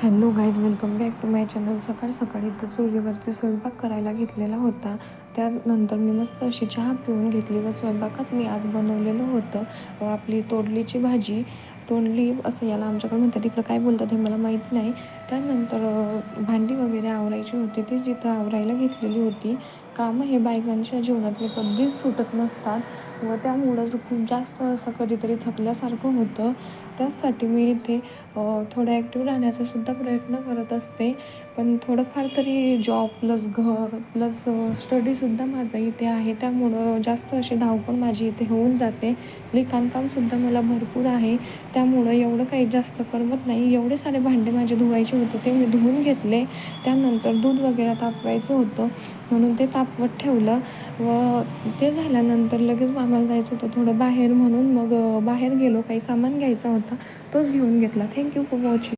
Hello guys, welcome back to my channel. सकाळी तर चुलीवरती स्वयंपाक करायला घेतलेला होता. त्यानंतर मी मस्त अशी चहा पिऊन घेतली व स्वयंपाकात मी आज बनवलेलं होतं आपली तोडलीची भाजी. तोंडली असं याला आमच्याकडे म्हणतात, तिकडं काय बोलतात हे मला माहीत नाही. त्यानंतर भांडी वगैरे आवरायची होती, ती जिथं आवरायला घेतलेली होती. कामं हे बायकांच्या जीवनातले कधीच सुटत नसतात व त्यामुळंच खूप जास्त असं कधीतरी थकल्यासारखं होतं. त्याचसाठी मी इथे थोडं ॲक्टिव्ह राहण्याचा सुद्धा प्रयत्न करत असते. पण थोडंफार तरी जॉब प्लस घर प्लस स्टडीसुद्धा माझा इथे आहे, त्यामुळं जास्त अशी धावपळ माझी इथे होऊन जाते. लिखाणकामसुद्धा मला भरपूर आहे, त्यामुळं एवढं काही जास्त करमत नाही. एवढे सारे भांडे माझे धुवायचे होते, ते मी धुवून घेतले. त्यानंतर दूध वगैरे तापवायचं होतं म्हणून ते तापवत ठेवलं व ते झाल्यानंतर लगेच आम्हाला जायचं होतं थोडं बाहेर, म्हणून मग बाहेर गेलो. काही सामान घ्यायचा होता, तोच घेऊन घेतला. Thank you for watching.